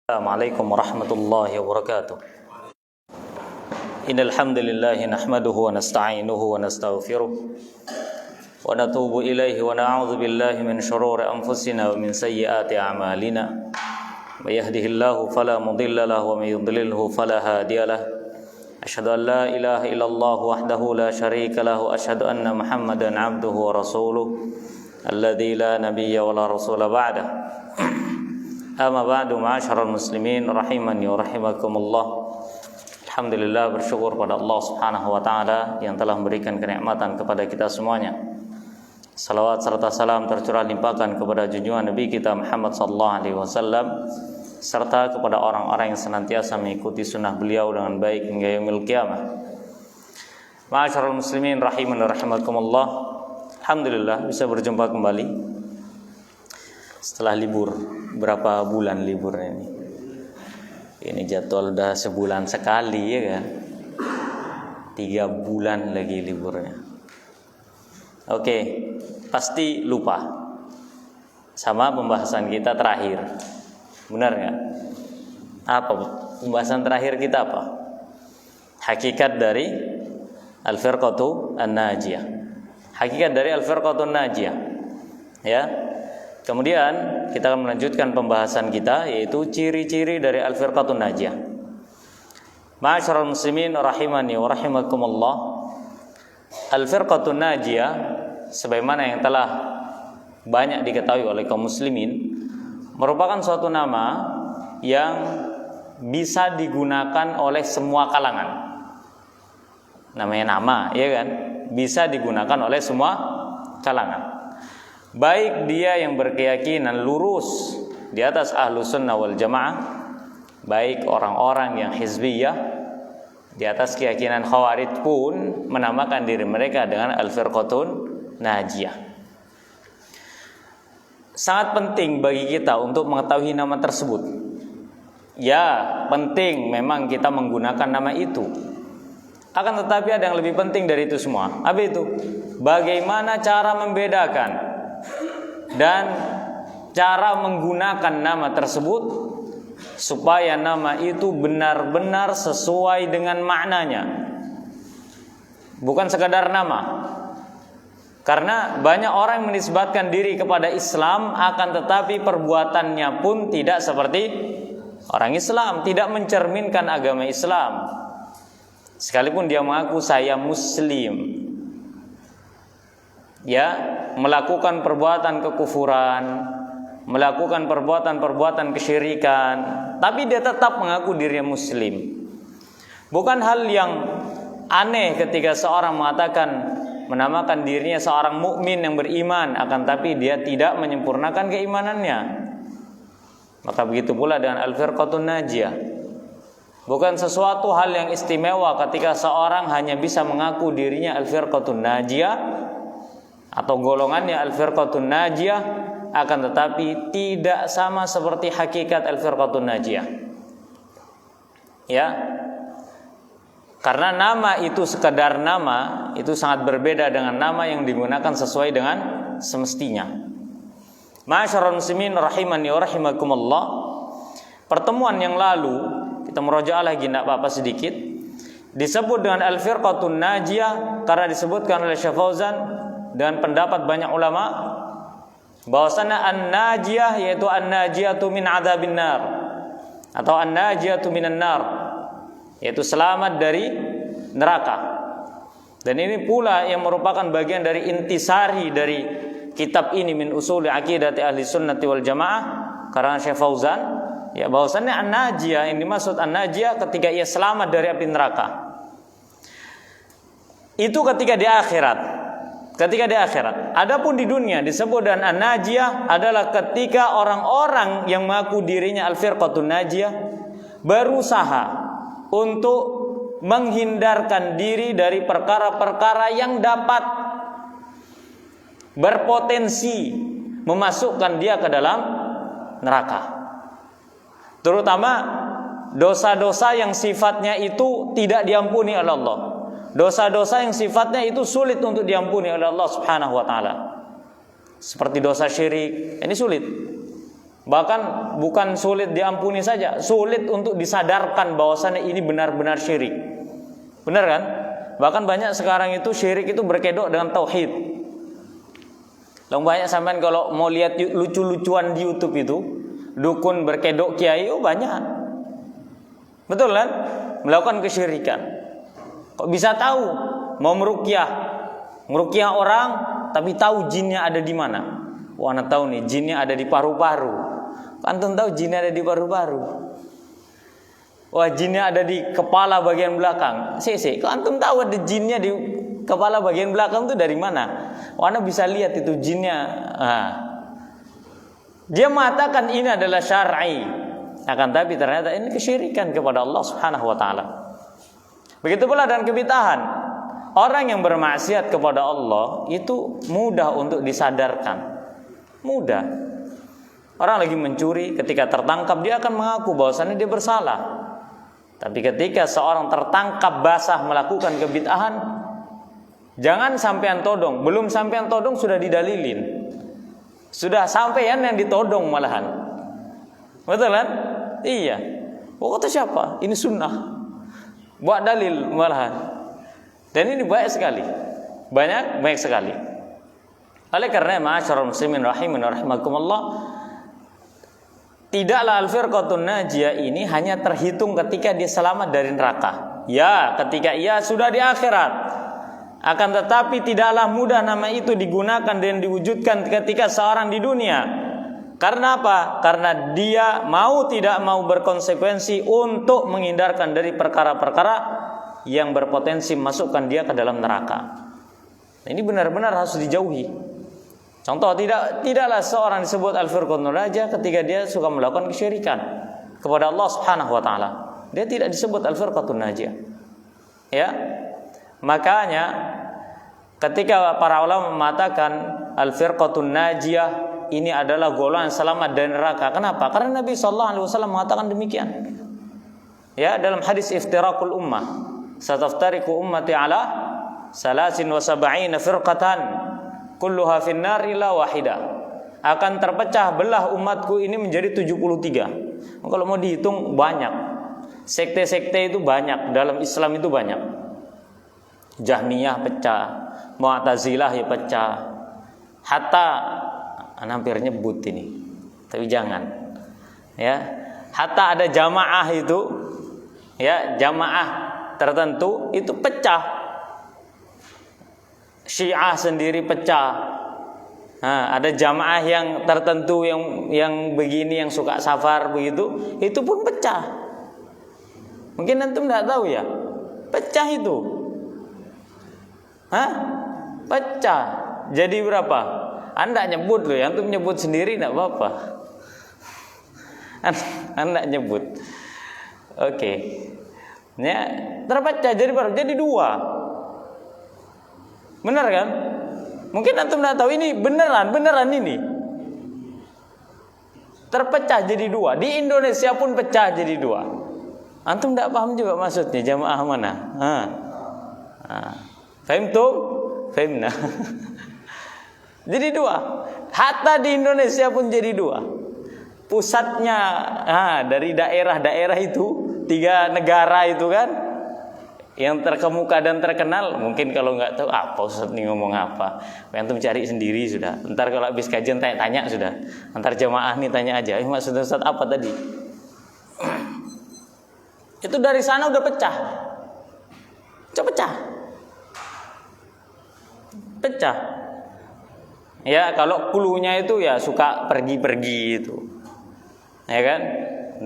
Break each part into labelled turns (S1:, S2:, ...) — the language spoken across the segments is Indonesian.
S1: Assalamualaikum warahmatullahi wabarakatuh. Innal hamdalillah nahmaduhu wa nasta'inuhu wa nastaghfiruh wa natubu ilaihi wa na'udzu billahi min shururi anfusina wa min sayyiati a'malina. May yahdihillahu fala mudilla lahu wa may yudlilhu fala hadiyalah. Asyhadu an la ilaha illallah wahdahu la syarika lahu wa asyhadu anna Muhammadan 'abduhu wa rasuluh alladzi la nabiyya wa la rasula ba'dah. Amma ba'du, ma'asyiral muslimin rahimani wa rahimakumullah. Alhamdulillah, bersyukur pada Allah Subhanahu wa taala yang telah memberikan kenikmatan kepada kita semuanya. Salawat serta salam tercurah limpahkan kepada junjungan Nabi kita Muhammad sallallahu alaihi wasallam serta kepada orang-orang yang senantiasa mengikuti sunnah beliau dengan baik hingga yaumil qiyamah. Ma'asyiral muslimin rahimani wa rahimakumullah. Alhamdulillah bisa berjumpa kembali setelah libur. Berapa bulan liburnya ini? Ini jadwal udah sebulan sekali ya kan? 3 bulan lagi liburnya. Oke, pasti lupa sama pembahasan kita terakhir. Benar nggak? Apa pembahasan terakhir kita apa? Hakikat dari Al-Firqatu An-Najiyah. Hakikat dari Al-Firqatu An-Najiyah. Ya. Kemudian kita akan melanjutkan pembahasan kita, yaitu ciri-ciri dari Al-Firqatun Najiyah. Ma'asyiral muslimin rahimani wa rahimakumullah. Al-Firqatun Najiyah sebagaimana yang telah banyak diketahui oleh kaum muslimin merupakan suatu nama yang bisa digunakan oleh semua kalangan. Namanya nama, ya kan? Bisa digunakan oleh semua kalangan. Baik dia yang berkeyakinan lurus di atas Ahlus Sunnah wal Jamaah, baik orang-orang yang hizbiyah di atas keyakinan Khawarij pun menamakan diri mereka dengan Al-Firqatun Najiyah. Sangat penting bagi kita untuk mengetahui nama tersebut. Ya, penting memang kita menggunakan nama itu. Akan tetapi ada yang lebih penting dari itu semua. Apa itu? Bagaimana cara membedakan dan cara menggunakan nama tersebut supaya nama itu benar-benar sesuai dengan maknanya, bukan sekadar nama. Karena banyak orang yang menisbatkan diri kepada Islam, akan tetapi perbuatannya pun tidak seperti orang Islam, tidak mencerminkan agama Islam. Sekalipun dia mengaku saya Muslim, ya, melakukan perbuatan kekufuran, melakukan perbuatan-perbuatan kesyirikan, tapi dia tetap mengaku dirinya Muslim. Bukan hal yang aneh ketika seorang mengatakan menamakan dirinya seorang mukmin yang beriman, akan tapi dia tidak menyempurnakan keimanannya. Maka begitu pula dengan Al-Firqatun Najiyah. Bukan sesuatu hal yang istimewa ketika seorang hanya bisa mengaku dirinya Al-Firqatun Najiyah atau golongannya Al-Firqatun Najiyah, akan tetapi tidak sama seperti hakikat Al-Firqatun Najiyah. Ya. Karena nama itu sekadar nama, itu sangat berbeda dengan nama yang digunakan sesuai dengan semestinya. Ma'asyiral muslimin rahimani wa rahimakumullah. Pertemuan yang lalu kita merujuk lagi enggak apa-apa sedikit. Disebut dengan Al-Firqatun Najiyah karena disebutkan oleh Syekh Fauzan dengan pendapat banyak ulama bahwasanya an-najiyah yaitu an-najiyatu min adzabin nar atau an-najiyatu minan nar, yaitu selamat dari neraka. Dan ini pula yang merupakan bagian dari intisari dari kitab ini, min usuli aqidati ahli sunnati wal jamaah, karena Syekh Fauzan, ya, bahwasanya an-najiyah, yang dimaksud an-najiyah ketika ia selamat dari api neraka itu ketika di akhirat. Ketika di akhirat. Adapun di dunia disebut dan an-najiyah adalah ketika orang-orang yang mengaku dirinya Al-Firqatun Najiyah berusaha untuk menghindarkan diri dari perkara-perkara yang dapat berpotensi memasukkan dia ke dalam neraka. Terutama dosa-dosa yang sifatnya itu tidak diampuni oleh Allah. Dosa-dosa yang sifatnya itu sulit untuk diampuni oleh Allah Subhanahu wa taala. Seperti dosa syirik, ini sulit. Bahkan bukan sulit diampuni saja, sulit untuk disadarkan bahwasannya ini benar-benar syirik. Benar kan? Bahkan banyak sekarang itu syirik itu berkedok dengan tauhid. Lalu banyak sampean kalau mau lihat lucu-lucuan di YouTube itu, dukun berkedok kiai, banyak. Betul kan? Melakukan kesyirikan. Kok bisa tahu mau meruqyah orang tapi tahu jinnya ada di mana? Wah, anak tahu nih jinnya ada di paru-paru. Antum tahu jinnya ada di paru-paru. Wah, jinnya ada di kepala bagian belakang. Kok antum tahu ada jinnya di kepala bagian belakang itu dari mana? Wah, anda bisa lihat itu jinnya. Dia mengatakan ini adalah syar'i. Akan tapi ternyata ini kesyirikan kepada Allah Subhanahu wa taala. Begitu pula dengan kebid'ahan. Orang yang bermaksiat kepada Allah itu mudah untuk disadarkan. Mudah. Orang lagi mencuri, ketika tertangkap dia akan mengaku bahwasannya dia bersalah. Tapi ketika seorang tertangkap basah melakukan kebid'ahan, jangan sampean todong. Belum sampean todong sudah didalilin. Sudah sampean yang ditodong malahan. Betul kan? Iya. Kata siapa? Ini sunnah. Buat dalil malahan. Dan ini banyak sekali. Banyak sekali. Oleh karena ma'asyiral muslimin rahimin rahimakumullah, tidaklah al-firqatun najiyah ini hanya terhitung ketika dia selamat dari neraka. Ya, ketika ia sudah di akhirat. Akan tetapi tidaklah mudah nama itu digunakan dan diwujudkan ketika seorang di dunia. Karena apa? Karena dia mau tidak mau berkonsekuensi untuk menghindarkan dari perkara-perkara yang berpotensi masukkan dia ke dalam neraka. Ini benar-benar harus dijauhi. Contoh, tidaklah seorang disebut al-firqatun najiyah ketika dia suka melakukan kesyirikan kepada Allah Subhanahu wa taala. Dia tidak disebut al-firqatun najiyah. Ya. Makanya ketika para ulama mengatakan al-firqatun najiyah ini adalah golongan selamat dari neraka. Kenapa? Karena Nabi sallallahu alaihi wasallam mengatakan demikian. Ya, dalam hadis iftiraqul ummah, sataftariqu ummati ala 73 firqatan kulluha finnar illa wahidah. Akan terpecah belah umatku ini menjadi 73. Kalau mau dihitung banyak. Sekte-sekte itu banyak, dalam Islam itu banyak. Jahmiyah pecah, Mu'tazilah ya pecah. Hatta hampir nyebut ini. Tapi jangan. Ya. Hatta ada jamaah itu, ya, jamaah tertentu itu pecah. Syiah sendiri pecah. Ada jamaah yang tertentu yang begini, yang suka safar begitu, itu pun pecah. Mungkin antum tidak tahu ya, pecah itu. Pecah. Jadi berapa? Anda nyebut loh, antum nyebut sendiri tidak apa-apa. Anda nyebut. Oke. Ya, terpecah jadi berapa? Jadi 2. Benar kan? Mungkin antum tidak tahu ini beneran ini. Terpecah jadi 2. Di Indonesia pun pecah jadi 2. Antum tidak paham juga maksudnya jamaah mana? Fahimna. Jadi 2. Hatta di Indonesia pun jadi 2. Pusatnya dari daerah-daerah itu, 3 negara itu kan, yang terkemuka dan terkenal. Mungkin kalau nggak tahu apa Ustaz nih ngomong apa, antum cari sendiri sudah. Ntar kalau habis kajian tanya sudah. Ntar jamaah nih tanya aja, maksud Ustaz apa tadi? Itu dari sana udah pecah. Pecah. Ya, kalau kulunya itu ya suka pergi-pergi itu. Ya kan?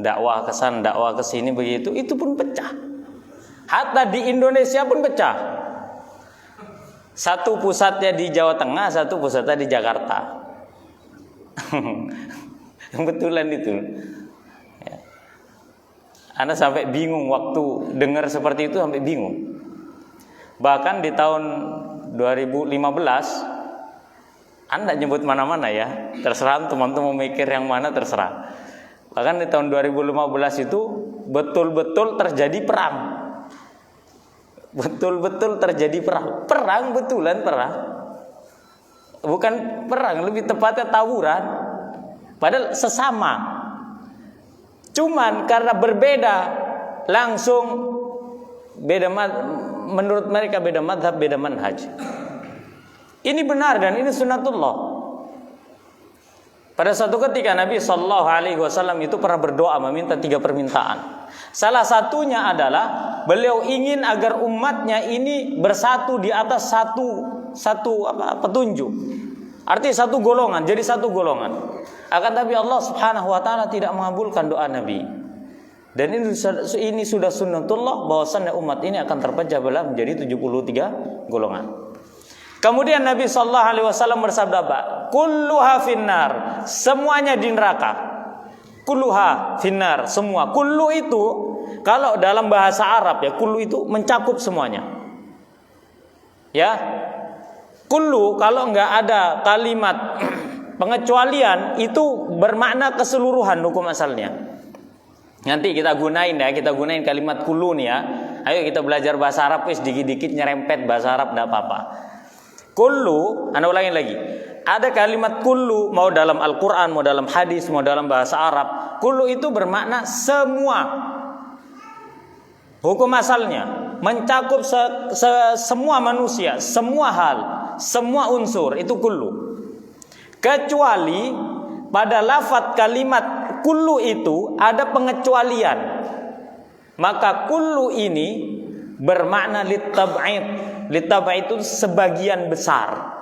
S1: Dakwah ke sana, dakwah ke sini begitu, itu pun pecah. Hatta di Indonesia pun pecah. Satu pusatnya di Jawa Tengah, satu pusatnya di Jakarta. Kebetulan itu. Ya. Anda sampai bingung waktu dengar seperti itu, sampai bingung. Bahkan di tahun 2015, Anda nyebut mana-mana ya, terserah teman-teman mau mikir yang mana terserah. Bahkan di tahun 2015 itu betul-betul terjadi perang. Betul-betul terjadi perang. Perang betulan perang. Bukan perang, lebih tepatnya tawuran Padahal sesama. Cuman karena berbeda langsung beda, menurut mereka beda madhab, beda manhaj. Ini benar dan ini sunnatullah. Pada suatu ketika Nabi SAW itu pernah berdoa meminta 3 permintaan. Salah satunya adalah beliau ingin agar umatnya ini bersatu di atas satu petunjuk. Artinya satu golongan, jadi satu golongan. Akan tapi Allah Subhanahu wa taala tidak mengabulkan doa Nabi. Dan ini sudah sunnatullah bahwasannya umat ini akan terpecah belah menjadi 73 golongan. Kemudian Nabi SAW bersabda apa? Kulluha finnar, semuanya di neraka. Kulluha finnar, semua. Kullu itu kalau dalam bahasa Arab ya, kullu itu mencakup semuanya. Ya. Kullu kalau enggak ada kalimat pengecualian itu bermakna keseluruhan hukum asalnya. Nanti kita gunain kalimat kullu nih ya. Ayo kita belajar bahasa Arab wis dikit-dikit nyerempet bahasa Arab enggak apa-apa. Kullu, anda ulangin lagi. Ada kalimat kullu mau dalam Al-Quran, mau dalam hadis, mau dalam bahasa Arab. Kullu itu bermakna semua. Hukum asalnya mencakup semua manusia, semua hal, semua unsur itu kullu. Kecuali pada lafadz kalimat kullu itu ada pengecualian. Maka kullu ini bermakna litab'id. Litab'id itu sebagian besar.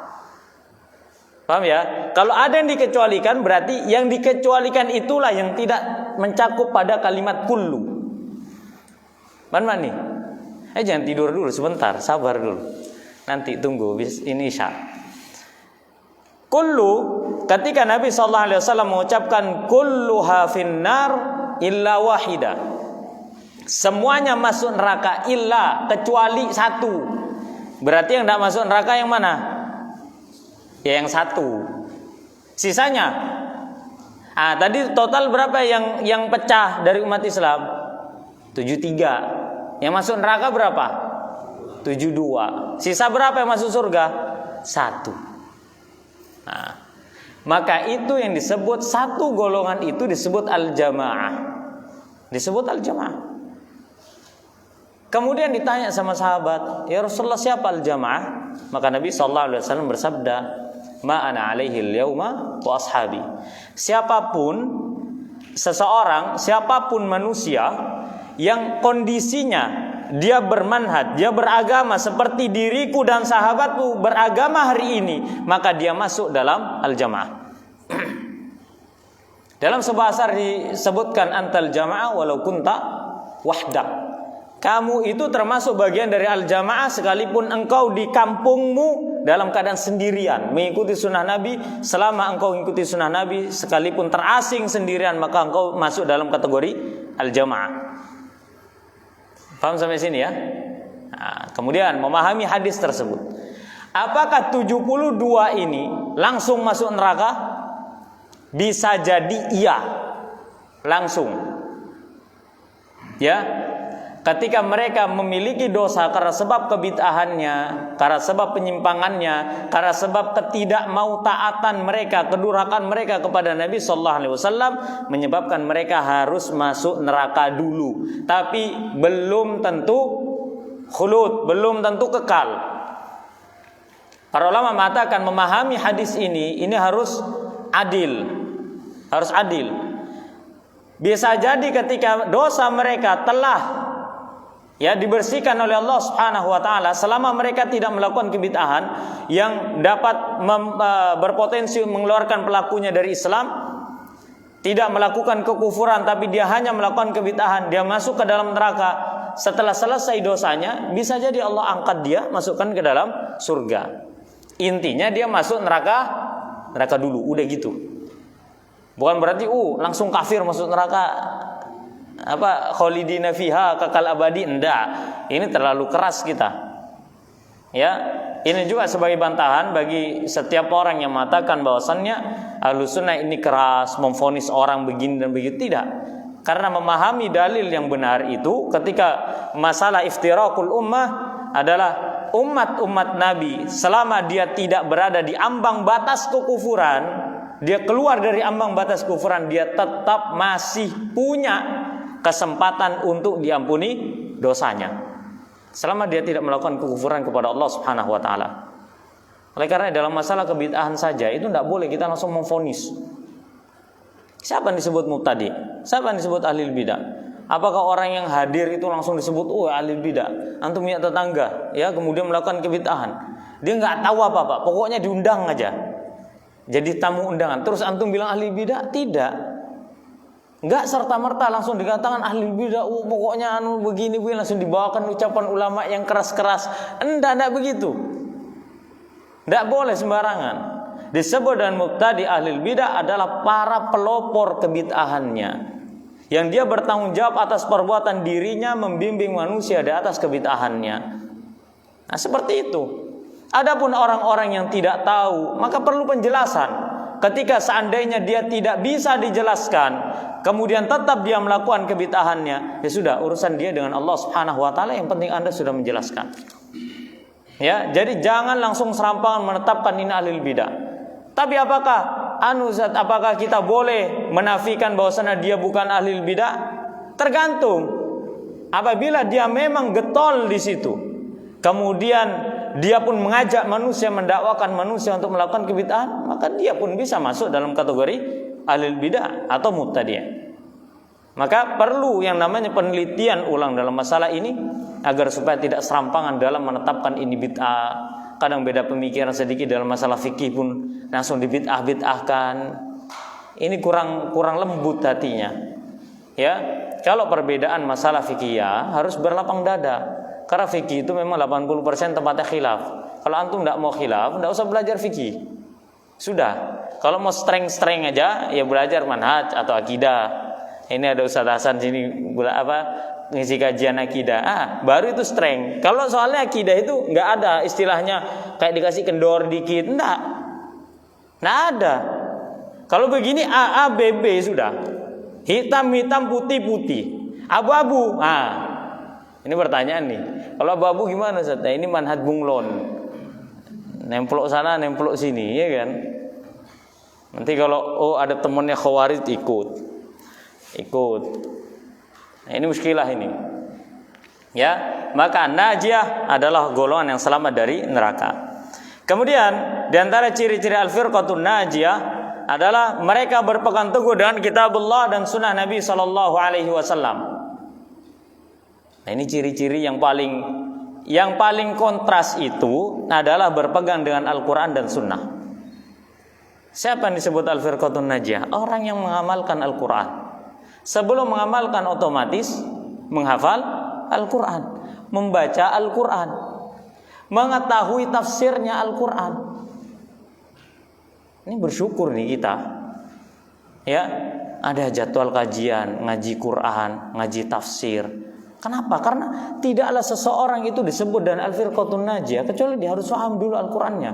S1: Paham ya? Kalau ada yang dikecualikan berarti yang dikecualikan itulah yang tidak mencakup pada kalimat kullu. Mana nih? Jangan tidur dulu sebentar, sabar dulu. Nanti tunggu ini isya. Kullu, ketika Nabi SAW mengucapkan kulluha finnar illa wahida. Semuanya masuk neraka illa kecuali satu. Berarti yang tidak masuk neraka yang mana? Ya yang satu. Sisanya. Tadi total berapa yang pecah dari umat Islam? 73. Yang masuk neraka berapa? 72. Sisa berapa yang masuk surga? 1. Maka itu yang disebut satu golongan itu disebut al-jamaah. Disebut al-jamaah. Kemudian ditanya sama sahabat, ya Rasulullah siapa al-jamaah? Maka Nabi SAW bersabda, ma ana alaihi al-yawma wa ashabi. Siapapun manusia yang kondisinya dia bermanhaj, dia beragama seperti diriku dan sahabatku beragama hari ini, maka dia masuk dalam al-jamaah. Dalam sebuah asar disebutkan antal jamaah walau kunta wahdak. Kamu itu termasuk bagian dari al-jamaah sekalipun engkau di kampungmu dalam keadaan sendirian mengikuti sunnah Nabi. Selama engkau mengikuti sunnah Nabi sekalipun terasing sendirian, maka engkau masuk dalam kategori al-jamaah. Paham sampai sini ya? Kemudian memahami hadis tersebut. Apakah 72 ini langsung masuk neraka? Bisa jadi iya, langsung. Ya. Ketika mereka memiliki dosa karena sebab kebid'ahannya, karena sebab penyimpangannya, karena sebab ketidakmautaatan mereka, kedurhakaan mereka kepada Nabi SAW, menyebabkan mereka harus masuk neraka dulu. Tapi belum tentu khulud, belum tentu kekal. Para ulama mengatakan memahami hadis ini harus adil. Harus adil. Bisa jadi ketika dosa mereka telah dibersihkan oleh Allah Subhanahu wa taala, selama mereka tidak melakukan kebid'ahan yang dapat berpotensi mengeluarkan pelakunya dari Islam, tidak melakukan kekufuran tapi dia hanya melakukan kebid'ahan, dia masuk ke dalam neraka. Setelah selesai dosanya, bisa jadi Allah angkat dia, masukkan ke dalam surga. Intinya dia masuk neraka dulu, udah gitu. Bukan berarti langsung kafir masuk neraka. Khalidina fiha kekal abadi, enggak. Ini terlalu keras kita. Ya, ini juga sebagai bantahan bagi setiap orang yang mengatakan bahwasannya Ahlussunnah ini keras, memvonis orang begini dan begitu. Tidak. Karena memahami dalil yang benar itu ketika masalah iftirakul ummah adalah umat-umat Nabi selama dia tidak berada di ambang batas kekufuran, dia keluar dari ambang batas kufuran, dia tetap masih punya kesempatan untuk diampuni dosanya, selama dia tidak melakukan kekufuran kepada Allah Subhanahu wa taala. Oleh karena dalam masalah kebid'ahan saja itu tidak boleh kita langsung memvonis. Siapa yang disebut mubtadi? Siapa yang disebut ahli bidah? Apakah orang yang hadir itu langsung disebut ahli bidah? Antum punya tetangga ya kemudian melakukan kebid'ahan, dia nggak tahu apa-apa, pokoknya diundang aja jadi tamu undangan, terus antum bilang ahli bidah? Tidak. Enggak serta-merta langsung dikatakan ahli bidah, pokoknya begini langsung dibawakan ucapan ulama yang keras-keras. Enggak begitu. Enggak boleh sembarangan. Disebut dan mubtadi ahli bidah adalah para pelopor kebid'ahannya, yang dia bertanggung jawab atas perbuatan dirinya membimbing manusia di atas kebid'ahannya. Nah, seperti itu. Adapun orang-orang yang tidak tahu, maka perlu penjelasan. Ketika seandainya dia tidak bisa dijelaskan, kemudian tetap dia melakukan kebid'ahannya, ya sudah, urusan dia dengan Allah Subhanahu wa taala, yang penting Anda sudah menjelaskan. Ya, jadi jangan langsung serampangan menetapkan ini ahli bidah. Tapi apakah kita boleh menafikan bahwasanya dia bukan ahli bidah? Tergantung. Apabila dia memang getol di situ, kemudian dia pun mengajak manusia, mendakwakan manusia untuk melakukan kebid'ahan, maka dia pun bisa masuk dalam kategori ahli bidah atau mubtadi'. Maka perlu yang namanya penelitian ulang dalam masalah ini agar supaya tidak serampangan dalam menetapkan ini bid'ah. Kadang beda pemikiran sedikit dalam masalah fikih pun langsung dibid'ah-bid'ahkan. Ini kurang lembut hatinya. Ya, kalau perbedaan masalah fikih ya harus berlapang dada. Karena fikih itu memang 80% tempatnya khilaf. Kalau antum tidak mau khilaf, tidak usah belajar fikih. Sudah. Kalau mau streng aja, ya belajar manhaj atau akidah. Ini ada Ustaz Hasan sini ngisi kajian akidah. Baru itu streng. Kalau soalnya akidah itu nggak ada istilahnya kayak dikasih kendor dikit, nggak ada. Kalau begini A B B sudah. Hitam putih, abu-abu. Ini pertanyaan nih. Kalau abu-abu gimana Ustaz? Nah, ini manhaj bunglon. Nemplok sana, nemplok sini, ya kan? Nanti kalau ada temannya khawarij ikut. Nah, ini muskilah ini. Ya, maka najiyah adalah golongan yang selamat dari neraka. Kemudian di antara ciri-ciri al-firqatun najiyah adalah mereka berpegang teguh dengan kitabullah dan sunnah Nabi sallallahu alaihi wasallam. Nah, ini ciri-ciri yang paling kontras itu adalah berpegang dengan Al-Quran dan Sunnah. Siapa yang disebut al-firqatun najiyah? Orang yang mengamalkan Al-Quran. Sebelum mengamalkan otomatis menghafal Al-Quran, membaca Al-Quran, mengetahui tafsirnya Al-Quran. Ini bersyukur nih kita. Ya, ada jadwal kajian, ngaji Quran, ngaji tafsir. Kenapa? Karena tidaklah seseorang itu disebut dan al-firqatun najiyah kecuali dia harus paham dulu Al-Qur'annya.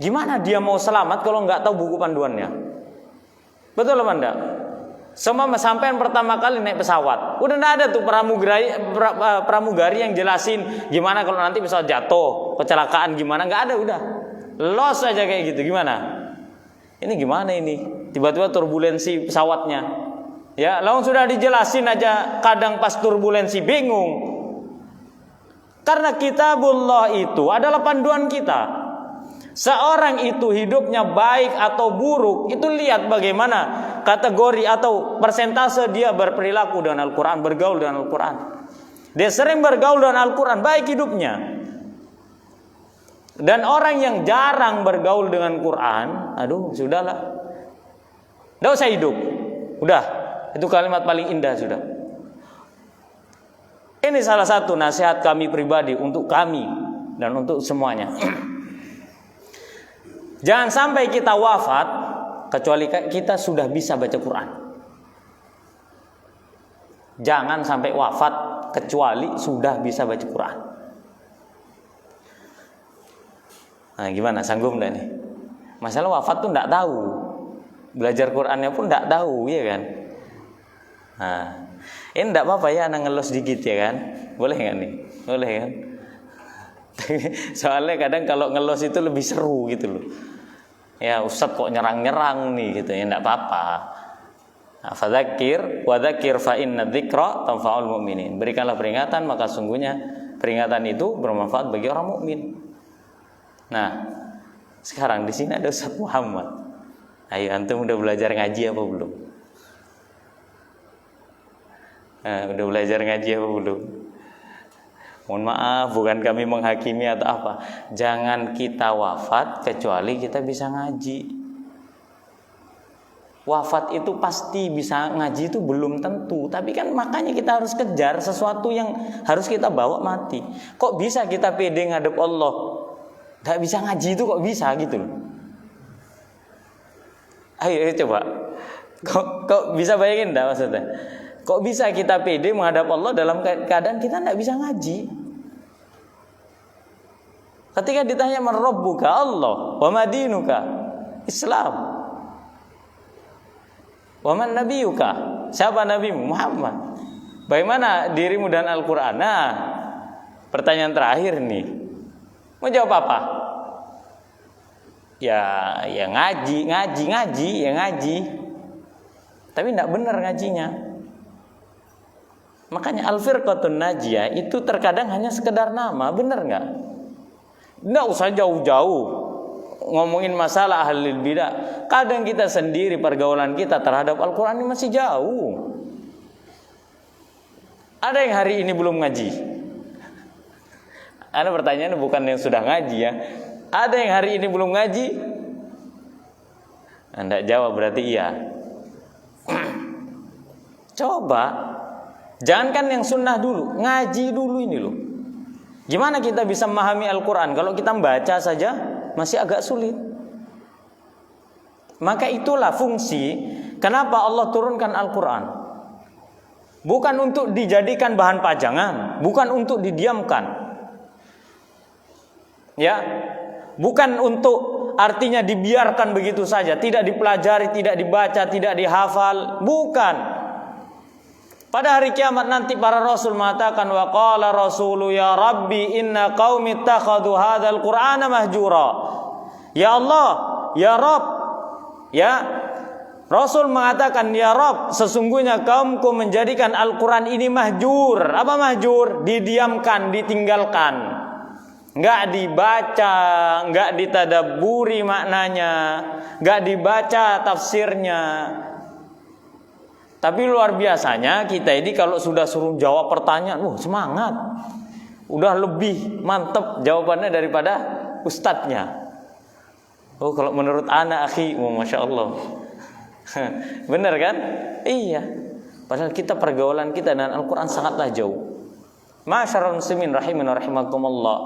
S1: Gimana dia mau selamat kalau nggak tahu buku panduannya? Betul apa enggak? Sampai pertama kali naik pesawat, udah nggak ada tuh pramugari yang jelasin gimana kalau nanti pesawat jatuh, kecelakaan gimana, nggak ada, udah los aja kayak gitu. Gimana? Ini gimana ini? Tiba-tiba turbulensi pesawatnya. Ya, langsung sudah dijelasin aja, kadang pas turbulensi bingung. Karena kitabullah itu adalah panduan kita. Seorang itu hidupnya baik atau buruk, itu lihat bagaimana kategori atau persentase dia berperilaku dengan Al-Quran, bergaul dengan Al-Quran. Dia sering bergaul dengan Al-Quran, baik hidupnya. Dan orang yang jarang bergaul dengan Quran, sudahlah, tidak usah hidup. Udah, itu kalimat paling indah sudah. Ini salah satu nasihat kami pribadi untuk kami dan untuk semuanya. Jangan sampai kita wafat kecuali kita sudah bisa baca Quran. Jangan sampai wafat kecuali sudah bisa baca Quran. Nah, gimana, sanggup enggak nih? Masalah wafat tuh enggak tahu. Belajar Qurannya pun enggak tahu, ya kan? Nah, ini enggak apa-apa ya anak ngelos dikit ya kan? Boleh enggak nih? Boleh kan? Soalnya kadang kalau ngelos itu lebih seru gitu loh. Ya Ustadz kok nyerang-nyerang nih gitu ya, enggak apa-apa. Fadzakir wa dzakir fa inna dzikra tanfa'ul mu'minin. Berikanlah peringatan, maka sungguhnya peringatan itu bermanfaat bagi orang mukmin. Nah, sekarang di sini ada Ustadz Muhammad. Ayo antum udah belajar ngaji apa belum? Udah belajar ngaji apa belum? Mohon maaf, bukan kami menghakimi atau apa. Jangan kita wafat kecuali kita bisa ngaji. Wafat itu pasti bisa ngaji itu belum tentu. Tapi kan makanya kita harus kejar sesuatu yang harus kita bawa mati. Kok bisa kita pede ngadep Allah? Gak bisa ngaji itu kok bisa gitu loh. Ayo coba. Kok bisa bayangin enggak maksudnya? Kok bisa kita pede menghadap Allah dalam keadaan kita tidak bisa ngaji? Ketika ditanya man rabbuka, Allah, wa madinuka, Islam, wa man nabiyuka, siapa nabimu? Muhammad. Bagaimana dirimu dan Al-Quran? Nah, pertanyaan terakhir nih, mau jawab apa? Ya ngaji, ya ngaji. Tapi tidak benar ngajinya. Makanya Al-Firqatun Najiyah itu terkadang hanya sekedar nama, benar nggak? Nggak usah jauh-jauh ngomongin masalah ahlul bidah. Kadang kita sendiri pergaulan kita terhadap Al-Quran ini masih jauh. Ada yang hari ini belum ngaji? Ada pertanyaan bukan yang sudah ngaji ya. Ada yang hari ini belum ngaji? Anda jawab berarti iya. Coba, jangankan yang sunnah dulu, ngaji dulu ini loh. Gimana kita bisa memahami Al-Quran kalau kita membaca saja masih agak sulit? Maka itulah fungsi kenapa Allah turunkan Al-Quran. Bukan untuk dijadikan bahan pajangan, bukan untuk didiamkan. Ya, bukan untuk artinya dibiarkan begitu saja, tidak dipelajari, tidak dibaca, tidak dihafal, bukan. Pada hari kiamat nanti para rasul mengatakan wa qala rasulu ya rabbi inna qaumi ittakhadhu hadzal qur'ana mahjura. Ya Allah, ya Rabb, ya Rasul mengatakan ya Rabb, sesungguhnya kaumku menjadikan Al-Quran ini mahjur. Apa mahjur? Didiamkan, ditinggalkan, nggak dibaca, nggak ditadabburi maknanya, nggak dibaca tafsirnya. Tapi luar biasanya kita ini kalau sudah suruh jawab pertanyaan, semangat. Udah lebih mantep jawabannya daripada ustadznya. Kalau menurut anak akhi, masya Allah. Benar kan? Iya. Padahal kita pergaulan kita dan Al-Quran sangatlah jauh. Masyarul muslimin rahimin wa rahimakumullah.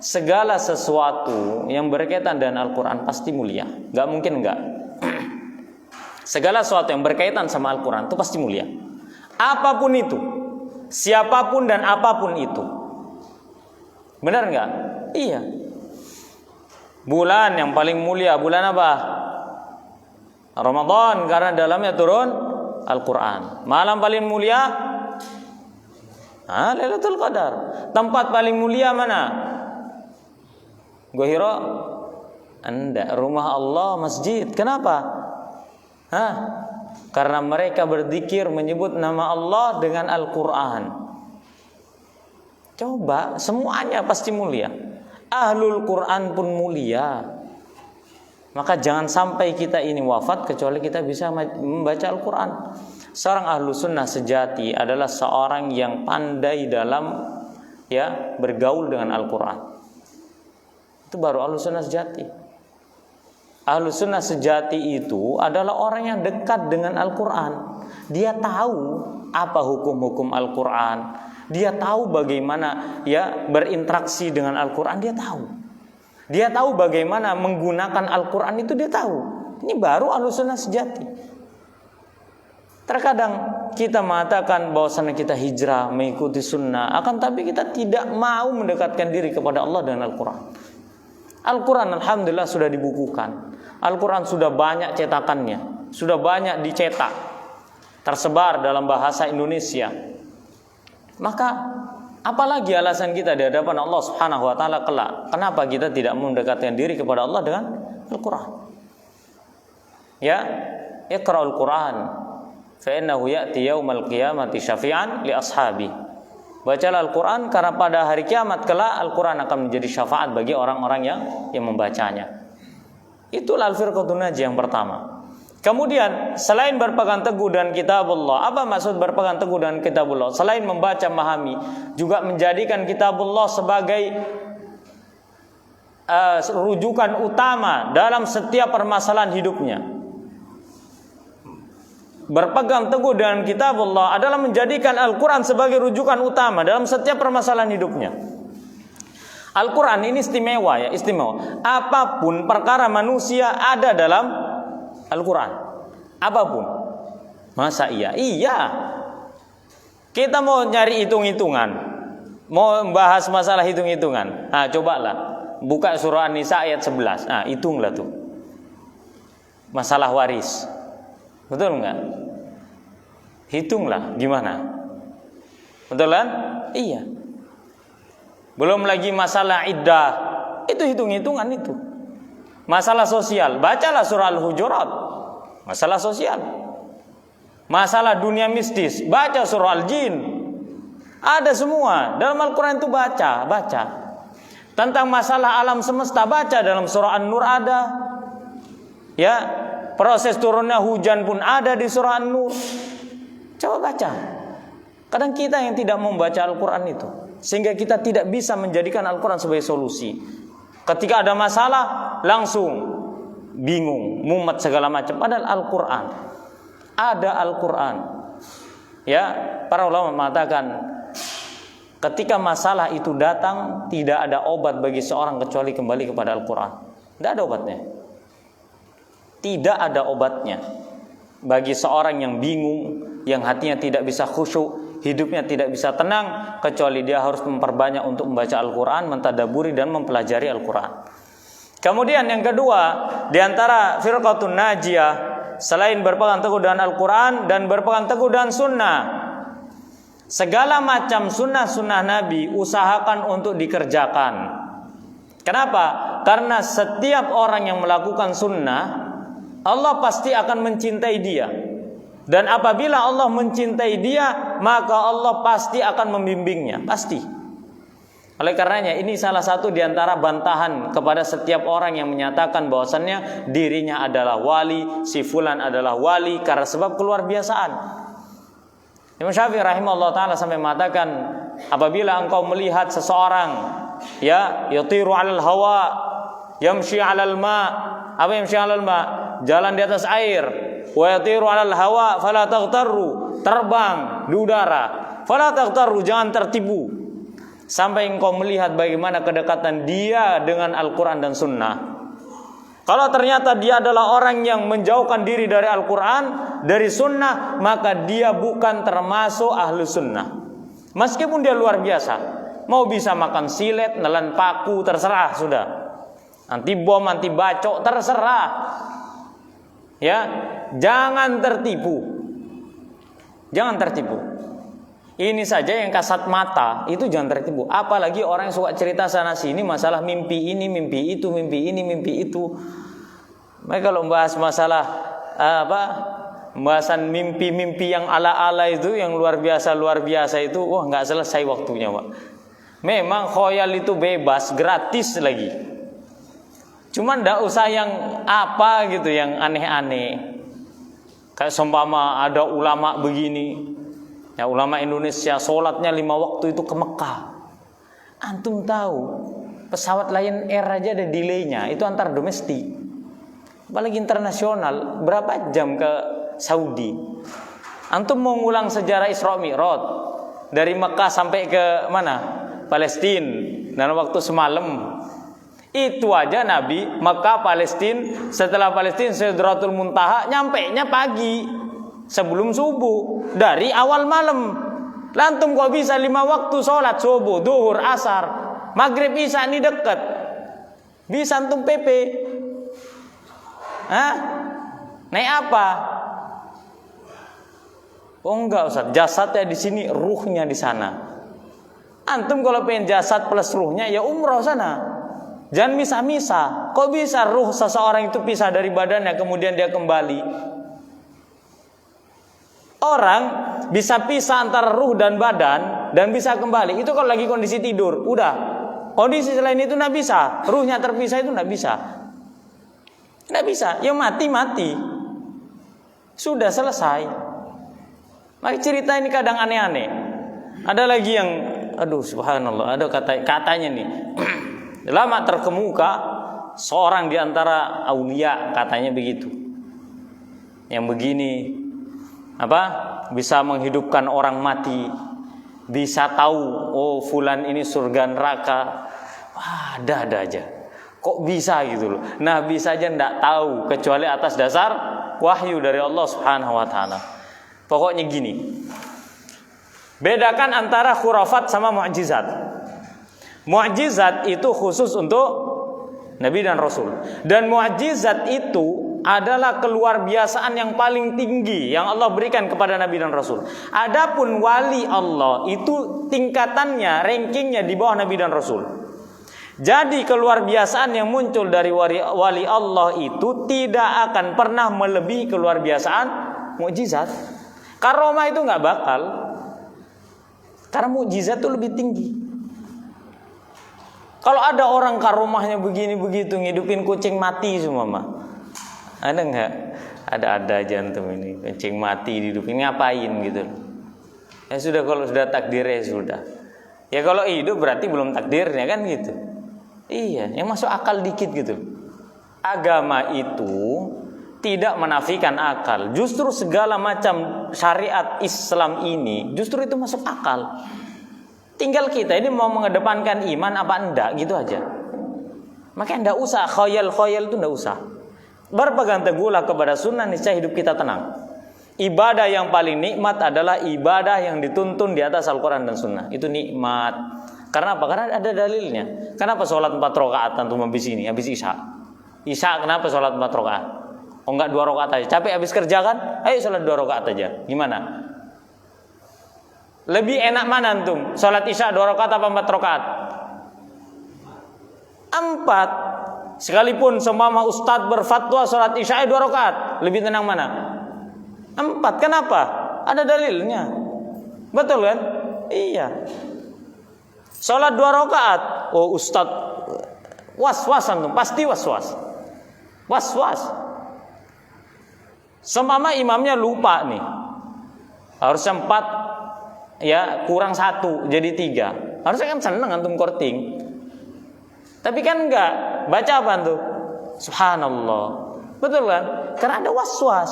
S1: Segala sesuatu yang berkaitan dengan Al-Quran pasti mulia. Gak mungkin enggak. Segala sesuatu yang berkaitan sama Al-Quran itu pasti mulia. Apapun itu, siapapun dan apapun itu. Benar enggak? Iya. Bulan yang paling mulia, bulan apa? Ramadan, karena dalamnya turun Al-Quran. Malam paling mulia, Lailatul Qadar. Tempat paling mulia mana? Gua Hira? Anda, rumah Allah, masjid. Kenapa? Karena mereka berzikir menyebut nama Allah dengan Al-Quran. Coba, semuanya pasti mulia. Ahlul Quran pun mulia. Maka jangan sampai kita ini wafat kecuali kita bisa membaca Al-Quran. Seorang ahlu sunnah sejati adalah seorang yang pandai dalam bergaul dengan Al-Quran. Itu baru ahlu sunnah sejati. Ahlu sunnah sejati itu adalah orang yang dekat dengan Al-Quran. Dia tahu apa hukum-hukum Al-Quran. Dia tahu bagaimana berinteraksi dengan Al-Quran. Dia tahu bagaimana menggunakan Al-Quran itu dia tahu. Ini baru ahlu sunnah sejati. Terkadang kita mengatakan bahwasannya kita hijrah mengikuti sunnah, akan tapi kita tidak mau mendekatkan diri kepada Allah dengan Al-Quran. Al-Quran alhamdulillah sudah dibukukan. Al-Quran sudah banyak cetakannya, sudah banyak dicetak, tersebar dalam bahasa Indonesia. Maka apalagi alasan kita di hadapan Allah Subhanahu wa taala kelak? Kenapa kita tidak mendekatkan diri kepada Allah dengan Al-Quran? Ya, iqra'ul Qur'an fa innahu ya'ti yaumal qiyamati syafi'an li ashabi. Bacalah Al-Qur'an karena pada hari kiamat kelak Al-Qur'an akan menjadi syafaat bagi orang-orang yang membacanya. Itulah al-firqatun najiyah yang pertama. Kemudian selain berpegang teguh dengan kitabullah, apa maksud berpegang teguh dengan kitabullah? Selain membaca, memahami, juga menjadikan kitabullah sebagai rujukan utama dalam setiap permasalahan hidupnya. Berpegang teguh dengan kitabullah adalah menjadikan Al-Quran sebagai rujukan utama dalam setiap permasalahan hidupnya. Al-Quran ini istimewa. Apapun perkara manusia ada dalam Al-Quran. Apapun. Masa iya? Iya. Kita mau nyari hitung-hitungan, mau membahas masalah hitung-hitungan. Nah, cobalah buka surah An-Nisa ayat 11. Nah, hitunglah tuh. Masalah waris. Betul enggak? Hitunglah gimana? Betul kan? Iya. Belum lagi masalah iddah. Itu hitung-hitungan itu. Masalah sosial, bacalah surah Al-Hujurat. Masalah sosial. Masalah dunia mistis, baca surah Al-Jin. Ada semua. Dalam Al-Quran itu baca. Tentang masalah alam semesta, baca dalam surah An-Nur ada. Ya, proses turunnya hujan pun ada di surah An-Nur. Coba baca. Kadang kita yang tidak membaca Al-Quran itu, sehingga kita tidak bisa menjadikan Al-Quran sebagai solusi. Ketika ada masalah langsung bingung, mumet segala macam. Padahal Al-Quran, ada Al-Quran. Ya, para ulama mengatakan ketika masalah itu datang, tidak ada obat bagi seorang kecuali kembali kepada Al-Quran. Tidak ada obatnya. Tidak ada obatnya bagi seorang yang bingung, yang hatinya tidak bisa khusyuk, hidupnya tidak bisa tenang, kecuali dia harus memperbanyak untuk membaca Al-Quran, mentadaburi dan mempelajari Al-Quran. Kemudian yang kedua, di antara firqatun najiyah, selain berpegang teguh dengan Al-Quran dan berpegang teguh dengan sunnah, segala macam sunnah-sunnah Nabi usahakan untuk dikerjakan. Kenapa? Karena setiap orang yang melakukan sunnah, Allah pasti akan mencintai dia. Dan apabila Allah mencintai dia, maka Allah pasti akan membimbingnya. Pasti. Oleh karenanya ini salah satu di antara bantahan kepada setiap orang yang menyatakan bahwasannya dirinya adalah wali, si fulan adalah wali karena sebab keluar biasaan. Imam Syafi'i rahimahullah ta'ala sampai mengatakan, apabila engkau melihat seseorang yatiru 'alal hawa, yamshi 'alal ma, apa yamshi 'alal ma? Jalan di atas air, wa yatiru 'alal hawa fala taghtarru, terbang di udara, fala taghtarru, jangan tertipu. Sampai engkau melihat bagaimana kedekatan dia dengan Al-Quran dan Sunnah. Kalau ternyata dia adalah orang yang menjauhkan diri dari Al-Quran, dari Sunnah, maka dia bukan termasuk ahlu Sunnah. Meskipun dia luar biasa, mau bisa makan silet, nelan paku, terserah sudah. Anti bom, anti bacok, terserah. Ya, jangan tertipu. Jangan tertipu. Ini saja yang kasat mata, itu jangan tertipu. Apalagi orang yang suka cerita sana sini masalah mimpi ini, mimpi itu, mimpi ini, mimpi itu. Mereka kalau membahas masalah pembahasan mimpi-mimpi yang ala-ala itu, yang luar biasa itu, wah nggak selesai waktunya, Pak. Memang khoyal itu bebas, gratis lagi. Cuman nggak usah yang apa gitu, yang aneh-aneh. Kayak seumpama ada ulama begini. Ya, ulama Indonesia sholatnya 5 waktu itu ke Mekah. Antum tahu pesawat Lion Air aja ada delaynya, itu antar domestik. Apalagi internasional, berapa jam ke Saudi. Antum mau ngulang sejarah Isra Mi'raj dari Mekah sampai ke mana? Palestina dalam waktu semalam. Itu aja Nabi Mekah, Palestina, setelah Palestina Sidratul Muntaha, nyampainya pagi sebelum subuh, dari awal malam. Lantum kok bisa 5 waktu sholat, subuh, duhur, asar, maghrib, isya, ini dekat. Bisa antum PP? Hah? Naik apa? Oh enggak Ustaz, jasadnya di sini, ruhnya di sana. Antum kalau pengen jasad plus ruhnya, ya umroh sana. Jangan misah-misah. Kok bisa ruh seseorang itu pisah dari badannya kemudian dia kembali? Orang bisa pisah antara ruh dan badan dan bisa kembali. Itu kalau lagi kondisi tidur, udah. Kondisi selain itu nggak bisa. Ruhnya terpisah itu nggak bisa. Nggak bisa. Ya mati. Sudah selesai. Maka cerita ini kadang aneh-aneh. Ada lagi yang, aduh subhanallah, ada katanya nih. Lama terkemuka seorang di antara aulia, katanya begitu. Yang begini, bisa menghidupkan orang mati, bisa tahu oh fulan ini surga neraka. Wah, ada aja. Kok bisa gitu loh. Nah, bisa aja enggak tahu kecuali atas dasar wahyu dari Allah Subhanahu wa taala. Pokoknya gini. Bedakan antara khurafat sama mukjizat. Mukjizat itu khusus untuk Nabi dan Rasul. Dan mukjizat itu adalah keluar biasaan yang paling tinggi yang Allah berikan kepada Nabi dan Rasul. Adapun wali Allah itu tingkatannya, rankingnya di bawah Nabi dan Rasul. Jadi keluar biasaan yang muncul dari wali Allah itu tidak akan pernah melebihi keluar biasaan mukjizat. Karomah itu nggak bakal. Karena mukjizat itu lebih tinggi. Kalau ada orang karomahnya begini begitu ngidupin kucing mati semua mah. Ada nggak? Ada aja antum ini kucing mati dihidupin ngapain gitu. Ya sudah, kalau sudah takdirnya sudah. Ya kalau hidup berarti belum takdirnya kan gitu. Iya, yang masuk akal dikit gitu. Agama itu tidak menafikan akal. Justru segala macam syariat Islam ini justru itu masuk akal. Tinggal kita ini mau mengedepankan iman apa enggak gitu aja. Makanya enggak usah khayal itu enggak usah. Berpegang teguhlah kepada sunnah, niscaya hidup kita tenang. Ibadah yang paling nikmat adalah ibadah yang dituntun di atas Al-Quran dan sunnah. Itu nikmat. Karena apa? Karena ada dalilnya. Kenapa sholat 4 rakaat antum habis ini, habis isya? Isya kenapa sholat 4 rakaat? Oh enggak 2 rakaat aja. Capek habis kerja kan? Ayo sholat 2 rakaat aja. Gimana? Lebih enak mana antum? Salat Isya 2 rakaat apa 4 rakaat? 4. Sekalipun semua ustadz berfatwa salat Isya 2 rakaat, lebih tenang mana? 4. Kenapa? Ada dalilnya. Betul kan? Iya. Salat 2 rakaat. Oh ustadz was-was antum, pasti was-was. Was-was. Seumpama imamnya lupa nih. Harusnya 4, ya kurang 1 jadi 3. Harusnya kan seneng antum korting. Tapi kan enggak. Baca apa tuh? Subhanallah. Betul kan? Karena ada was-was.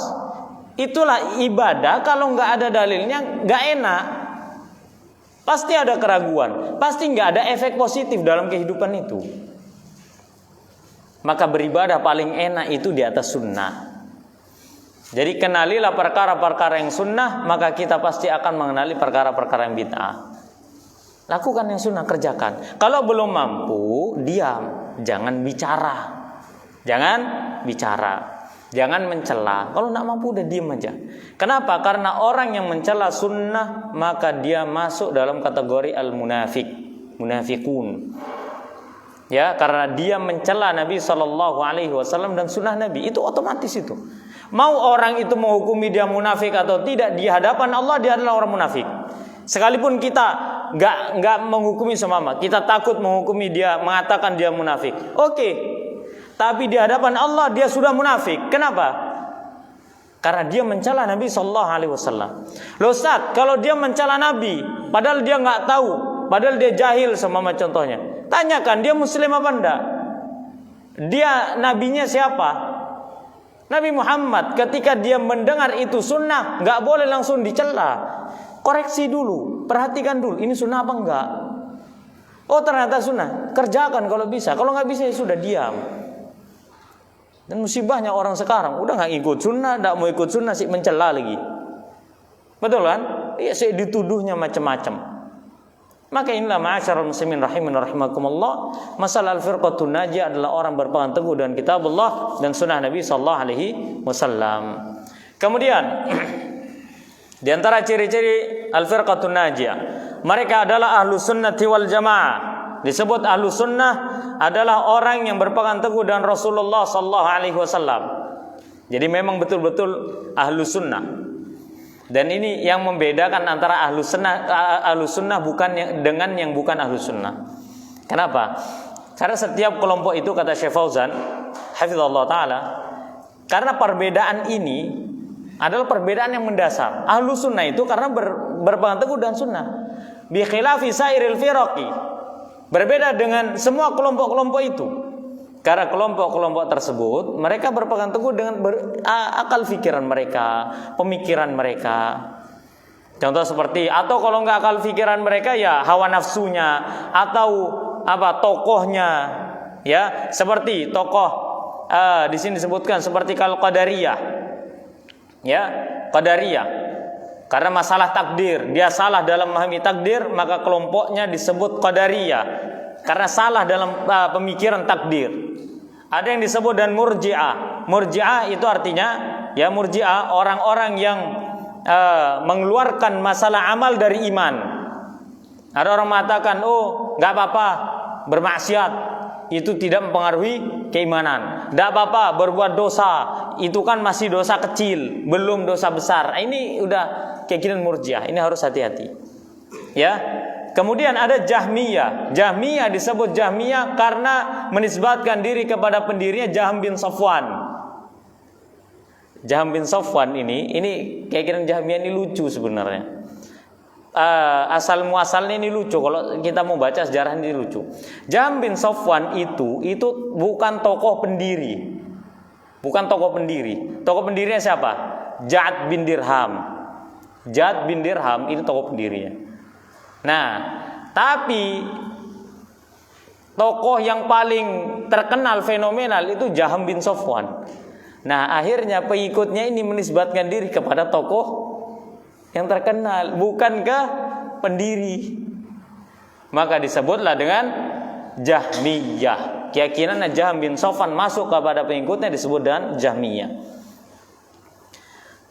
S1: Itulah ibadah kalau enggak ada dalilnya enggak enak. Pasti ada keraguan. Pasti enggak ada efek positif dalam kehidupan itu. Maka beribadah paling enak itu di atas sunnah. Jadi kenalilah perkara-perkara yang sunnah, maka kita pasti akan mengenali perkara-perkara yang bid'ah. Lakukan yang sunnah, kerjakan. Kalau belum mampu, diam, jangan bicara. Jangan bicara. Jangan mencela. Kalau tidak mampu udah diam aja. Kenapa? Karena orang yang mencela sunnah, maka dia masuk dalam kategori al-munafik, munafikun. Ya, karena dia mencela Nabi SAW dan sunnah Nabi, itu otomatis itu. Mau orang itu menghukumi dia munafik atau tidak, di hadapan Allah dia adalah orang munafik. Sekalipun kita nggak menghukumi semama, kita takut menghukumi dia, mengatakan dia munafik. Oke, tapi di hadapan Allah dia sudah munafik. Kenapa? Karena dia mencela Nabi SAW. Loh Ustaz, kalau dia mencela Nabi, padahal dia nggak tahu, padahal dia jahil semama contohnya. Tanyakan dia muslim apa enggak? Dia nabinya siapa? Nabi Muhammad. Ketika dia mendengar itu sunnah, nggak boleh langsung dicela. Koreksi dulu, perhatikan dulu, ini sunnah apa enggak? Oh ternyata sunnah, kerjakan kalau bisa. Kalau nggak bisa ya sudah diam. Dan musibahnya orang sekarang udah nggak ikut sunnah, nggak mau ikut sunnah sih mencela lagi. Betul kan? Iya, sih dituduhnya macam-macam. Maka inilah ma'asyiral muslimin rahimin rahimakumullah, masalah al-firqatun najiyah adalah orang berpegang teguh dengan kitab Allah dan sunnah Nabi sallallahu alaihi wasallam. Kemudian di antara ciri-ciri al-firqatun najiyah, mereka adalah ahlus sunnati wal jamaah. disebut ahlu sunnah adalah orang yang berpegang teguh dengan Rasulullah sallallahu alaihi wasallam. Jadi memang betul-betul ahlu sunnah. Dan ini yang membedakan antara ahlu sunnah dengan yang bukan ahlu sunnah. Kenapa? Karena setiap kelompok itu, kata Syekh Fauzan hafizallahu taala, karena perbedaan ini adalah perbedaan yang mendasar. Ahlu sunnah itu karena berpegang teguh dengan sunnah. Bi khilafi sairil firaqi, berbeda dengan semua kelompok-kelompok itu. Karena kelompok-kelompok tersebut mereka berpegang teguh dengan akal pikiran mereka, pemikiran mereka. Contoh seperti, atau kalau enggak akal pikiran mereka ya hawa nafsunya, atau tokohnya, ya seperti tokoh di sini disebutkan seperti kalau Qadariyah, ya Qadariyah. Karena masalah takdir, dia salah dalam memahami takdir, maka kelompoknya disebut Qadariyah. Karena salah dalam pemikiran takdir. Ada yang disebut dan Murji'ah. Murji'ah itu artinya, ya Murji'ah orang-orang yang mengeluarkan masalah amal dari iman. Ada orang mengatakan, oh nggak apa-apa bermaksiat, itu tidak mempengaruhi keimanan. Tidak apa-apa berbuat dosa, itu kan masih dosa kecil, belum dosa besar. Ini udah keyakinan Murji'ah. Ini harus hati-hati. Ya. Kemudian ada Jahmiyah. Jahmiyah disebut Jahmiyah karena menisbatkan diri kepada pendirinya Jahm bin Safwan. Jahm bin Safwan ini keyakinan Jahmiyah ini lucu sebenarnya. Asal muasalnya ini lucu. Kalau kita mau baca sejarah ini lucu. Jahm bin Safwan itu bukan tokoh pendiri. Bukan tokoh pendiri. Tokoh pendirinya siapa? Ja'ad bin Dirham. Ja'ad bin Dirham ini tokoh pendirinya. Nah, tapi tokoh yang paling terkenal fenomenal itu Jahm bin Safwan. Nah, akhirnya pengikutnya ini menisbatkan diri kepada tokoh yang terkenal, bukan ke pendiri. Maka disebutlah dengan Jahmiyah. Keyakinan Jahm bin Safwan masuk kepada pengikutnya disebut dengan Jahmiyah.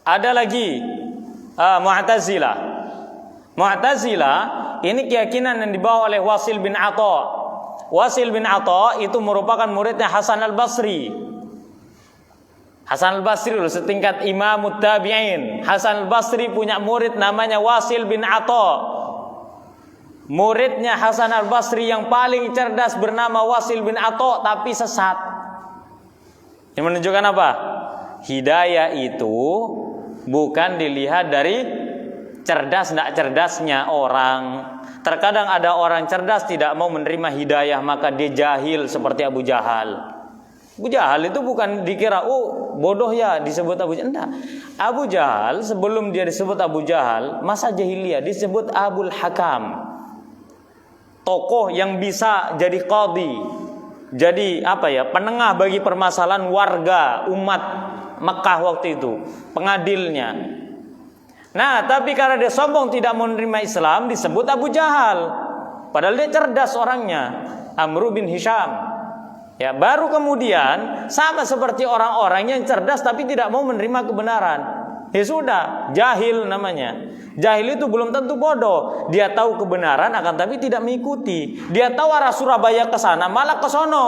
S1: Ada lagi Mu'tazilah. Mu'tazilah ini keyakinan yang dibawa oleh Wasil bin Atha. Wasil bin Atha itu merupakan muridnya Hasan al-Basri. Hasan al-Basri setingkat Imam Tabi'in. Hasan al-Basri punya murid namanya Wasil bin Atha. Muridnya Hasan al-Basri yang paling cerdas bernama Wasil bin Atha, tapi sesat. Ini menunjukkan apa? Hidayah itu bukan dilihat dari cerdas tidak cerdasnya orang. Terkadang ada orang cerdas tidak mau menerima hidayah, maka dia jahil seperti Abu Jahal. Abu Jahal itu bukan dikira bodoh ya disebut Abu Jahal. Enggak. Abu Jahal sebelum dia disebut Abu Jahal, masa jahiliyah disebut Abul Hakam. Tokoh yang bisa jadi qadhi. Jadi penengah bagi permasalahan warga umat Mekah waktu itu, pengadilnya. Nah, tapi karena dia sombong tidak menerima Islam, disebut Abu Jahal. Padahal dia cerdas orangnya, Amr bin Hisham. Ya, baru kemudian sama seperti orang-orang yang cerdas tapi tidak mau menerima kebenaran. Ya sudah, jahil namanya. Jahil itu belum tentu bodoh. Dia tahu kebenaran akan tapi tidak mengikuti. Dia tahu arah Surabaya ke sana, malah ke sono.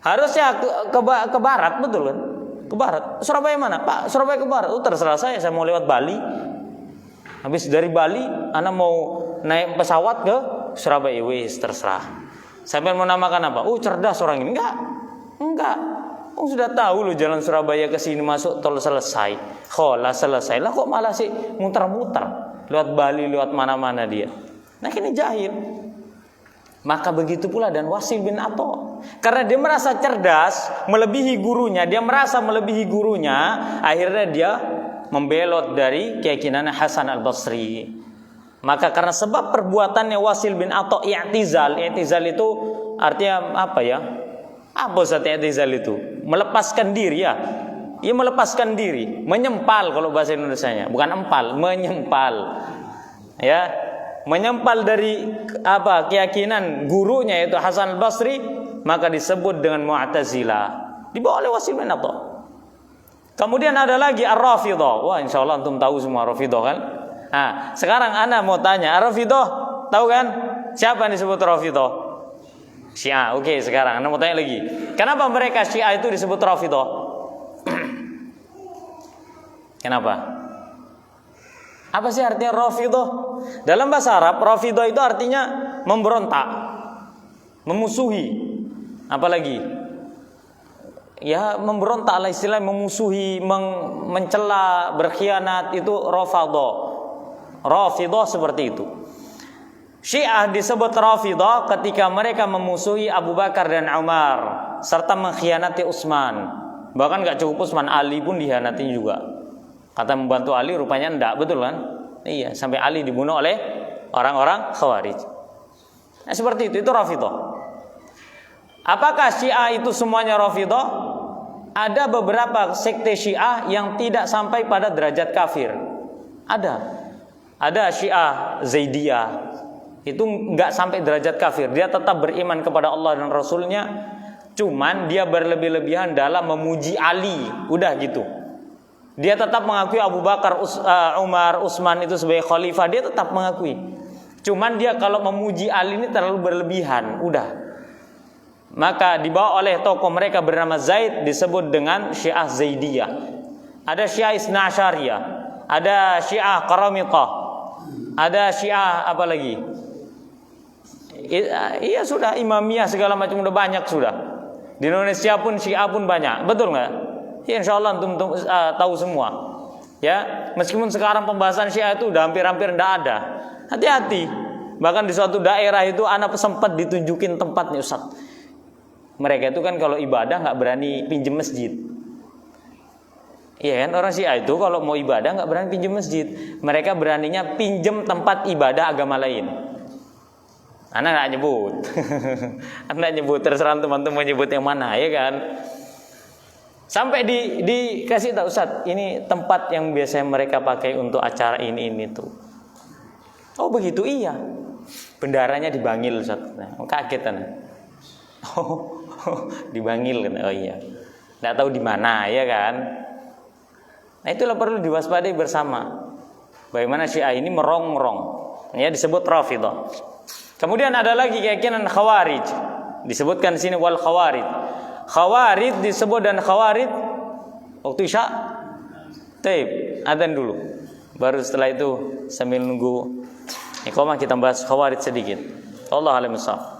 S1: Harusnya ke barat, betul kan? Ke barat. Surabaya mana? Pak, Surabaya ke barat. Terserah saya mau lewat Bali. Habis dari Bali, Anda mau naik pesawat ke Surabaya, wis terserah. Sampai mau namakan apa? Cerdas orang ini. Enggak. Sudah tahu jalan Surabaya ke sini masuk tol selesai. Selesai. Lah kok malah sih muter-muter lewat Bali, lewat mana-mana dia. Nah, ini jahil. Maka begitu pula dan Wasil bin Atha. Karena dia merasa cerdas, melebihi gurunya, akhirnya dia membelot dari keyakinan Hasan al-Basri. Maka karena sebab perbuatannya Wasil bin Atha i'tizal itu artinya apa ya? Apa arti i'tizal itu? Melepaskan diri ya. Ia melepaskan diri, menyempal kalau bahasa Indonesianya, bukan empal, menyempal. Ya. Menyempal dari keyakinan gurunya yaitu Hasan al-Basri, maka disebut dengan Mu'tazilah. Dibawa oleh Wasil bin Atha. Kemudian ada lagi Ar-Rafidhah. Wah, insyaallah antum tahu semua Rafidhah kan? Nah, sekarang Anda mau tanya, Ar-Rafidhah tahu kan? Siapa yang disebut Rafidhah? Syiah. Oke, sekarang Anda mau tanya lagi. Kenapa mereka Syiah itu disebut Rafidhah? Kenapa? Apa sih artinya Rafidhah? Dalam bahasa Arab, Rafidhah itu artinya memberontak, memusuhi. Apalagi? Ya, memberontak lah istilahnya, memusuhi, mencela, berkhianat, itu Rafidhah. Rafidhah seperti itu. Syiah disebut Rafidhah ketika mereka memusuhi Abu Bakar dan Umar serta mengkhianati Utsman. Bahkan gak cukup Utsman, Ali pun dikhianati juga. Kata membantu Ali, rupanya enggak, betul kan? Iya, sampai Ali dibunuh oleh orang-orang Khawarij. Nah, seperti itu Rafidhah. Apakah Syiah itu semuanya Rafidhah? Ada beberapa sekte Syiah yang tidak sampai pada derajat kafir. Ada Syiah Zaidiyah, itu nggak sampai derajat kafir. Dia tetap beriman kepada Allah dan Rasulnya, cuman dia berlebih-lebihan dalam memuji Ali. Udah gitu. Dia tetap mengakui Abu Bakar, Umar, Utsman itu sebagai khalifah. Dia tetap mengakui. Cuman dia kalau memuji Ali ini terlalu berlebihan. Udah. Maka dibawa oleh tokoh mereka bernama Zaid, disebut dengan Syiah Zaidiyah. Ada Syiah Isna Asyariyah, ada Syiah Qaramithah, ada Syiah apa lagi? Iya sudah, Imamiyah segala macam udah banyak sudah. Di Indonesia pun Syiah pun banyak, betul nggak? Ya, insya Allah antum tahu semua. Ya, meskipun sekarang pembahasan Syiah itu udah hampir-hampir tidak ada. Hati-hati. Bahkan di suatu daerah itu anak sempat ditunjukin tempatnya, Ustaz. Mereka itu kan kalau ibadah nggak berani pinjem masjid. Iya kan, orang Syiah itu kalau mau ibadah nggak berani pinjem masjid. Mereka beraninya pinjem tempat ibadah agama lain. Anak nggak nyebut. Anak nyebut, terserah teman-teman nyebut yang mana, ya kan? Sampai dikasih tahu, Ustaz, ini tempat yang biasanya mereka pakai untuk acara ini tuh. Oh begitu, iya. Bendaranya dibangil, Ustaz. Nah, kaget kan? Oh, dibangil kan? Oh iya. Nggak tahu di mana, ya kan? Nah itulah perlu diwaspadai bersama. Bagaimana Syiah ini merongrong, ya disebut Rafidhah. Kemudian ada lagi keyakinan Khawarij. Disebutkan di sini wal Khawarij. Khawarij disebut dan Khawarij waktu Isya. Taib, adzan dulu. Baru setelah itu sambil nunggu iqamah kita bahas Khawarij sedikit. Wallahu a'lam bishawab.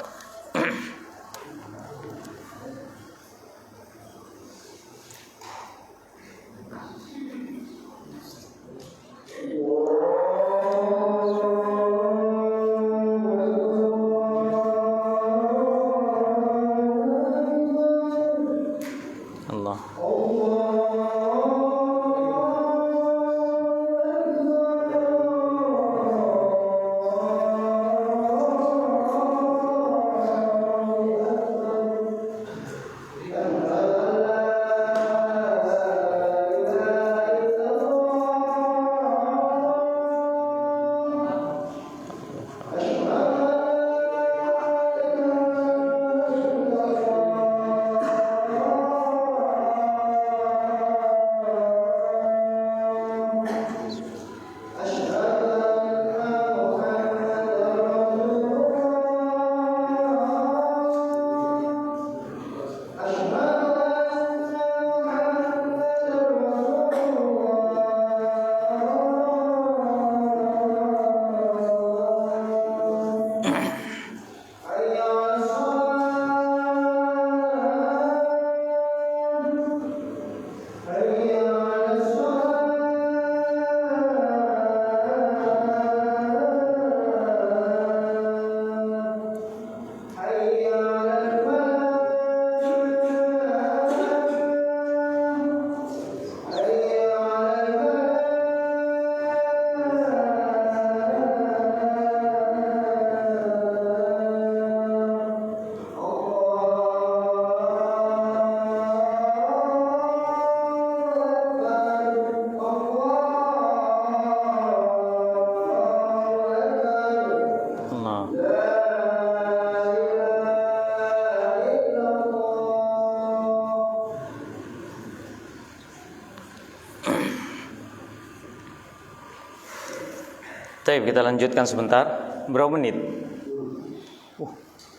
S1: Baik, kita lanjutkan sebentar. Berapa menit?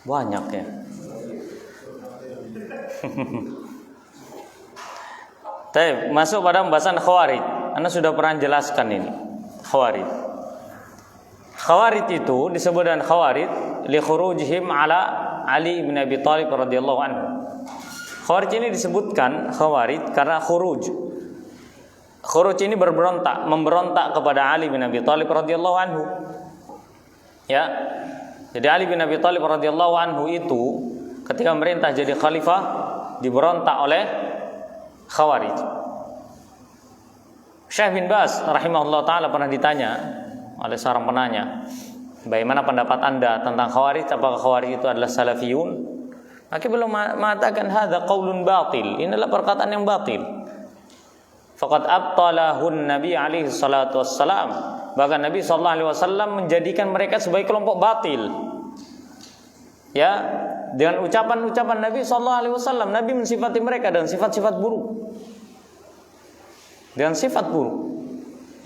S1: Banyak ya. Baik, masuk pada pembahasan Khawarij. Anda sudah pernah jelaskan ini. Khawarij. Khawarij itu disebut dengan Khawarij li khurujihim ala Ali bin Abi Thalib radhiyallahu anhu. Khawarij ini disebutkan Khawarij karena khuruj. Khuruj ini memberontak kepada Ali bin Abi Thalib radhiyallahu anhu. Ya. Jadi Ali bin Abi Thalib radhiyallahu anhu itu ketika merintah jadi khalifah diberontak oleh Khawarij. Syekh bin Baz rahimahullah taala pernah ditanya oleh seorang penanya, bagaimana pendapat Anda tentang Khawarij? Apakah Khawarij itu adalah salafiyun? Maka belum mengatakan hadza qaulun batil. Ini adalah perkataan yang batil. Faqad abtalahun Nabi alaihi salatu wassalam. Bahkan Nabi sallallahu alaihi wasallam menjadikan mereka sebagai kelompok batil. Ya, dengan ucapan-ucapan Nabi sallallahu alaihi wasallam, Nabi mensifati mereka dengan sifat-sifat buruk. Dengan sifat buruk.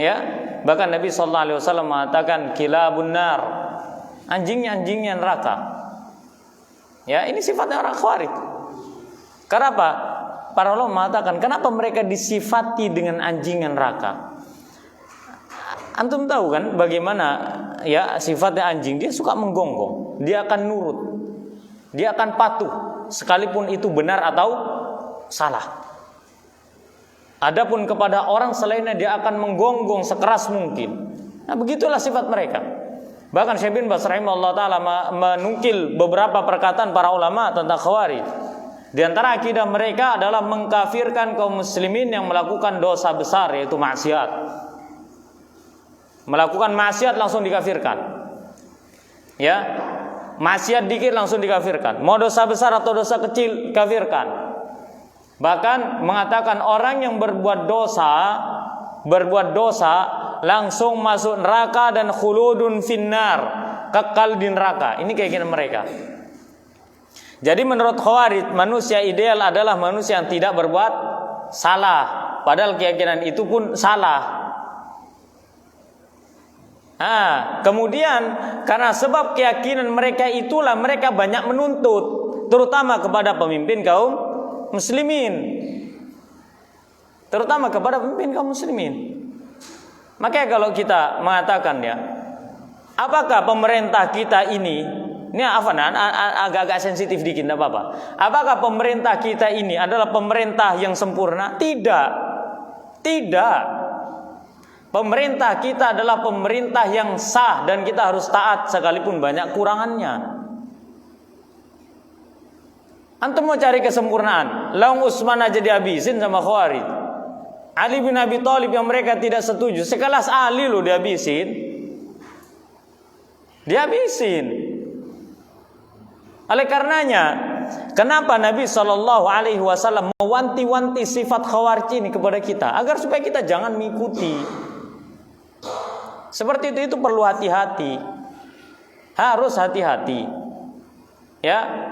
S1: Ya, bahkan Nabi sallallahu alaihi wasallam mengatakan kilabun nar, anjingnya neraka. Ya, ini sifatnya orang Khawarij. Kenapa? Para ulama mengatakan kenapa mereka disifati dengan anjing neraka? Antum tahu kan bagaimana ya sifatnya anjing? Dia suka menggonggong, dia akan nurut, dia akan patuh sekalipun itu benar atau salah. Adapun kepada orang selainnya dia akan menggonggong sekeras mungkin. Nah, begitulah sifat mereka. Bahkan Syekh bin Baz rahimahullah taala menukil beberapa perkataan para ulama tentang Khawarij. Di antara akidah mereka adalah mengkafirkan kaum muslimin yang melakukan dosa besar, yaitu maksiat. Melakukan maksiat langsung dikafirkan. Ya. Maksiat dikit langsung dikafirkan. Mau dosa besar atau dosa kecil kafirkan. Bahkan mengatakan orang yang berbuat dosa langsung masuk neraka dan khuludun finnar, kekal di neraka. Ini keyakinan mereka. Jadi menurut Khawarij, manusia ideal adalah manusia yang tidak berbuat salah, padahal keyakinan itu pun salah. Kemudian karena sebab keyakinan mereka itulah mereka banyak menuntut, terutama kepada pemimpin kaum muslimin. Terutama kepada pemimpin kaum muslimin. Makanya kalau kita mengatakan ya, apakah pemerintah kita ini agak-agak sensitif dikit, tidak apa-apa. Apakah pemerintah kita ini adalah pemerintah yang sempurna? Tidak. Pemerintah kita adalah pemerintah yang sah dan kita harus taat sekalipun banyak kurangannya. Antum mau cari kesempurnaan, Laung Utsman aja dihabisin sama Khawarij. Ali bin Abi Thalib yang mereka tidak setuju, sekelas Ali loh dihabisin. Oleh karenanya, kenapa Nabi SAW mewanti-wanti sifat Khawarij ini kepada kita, agar supaya kita jangan mengikuti. Seperti itu perlu hati-hati. Harus hati-hati. Ya.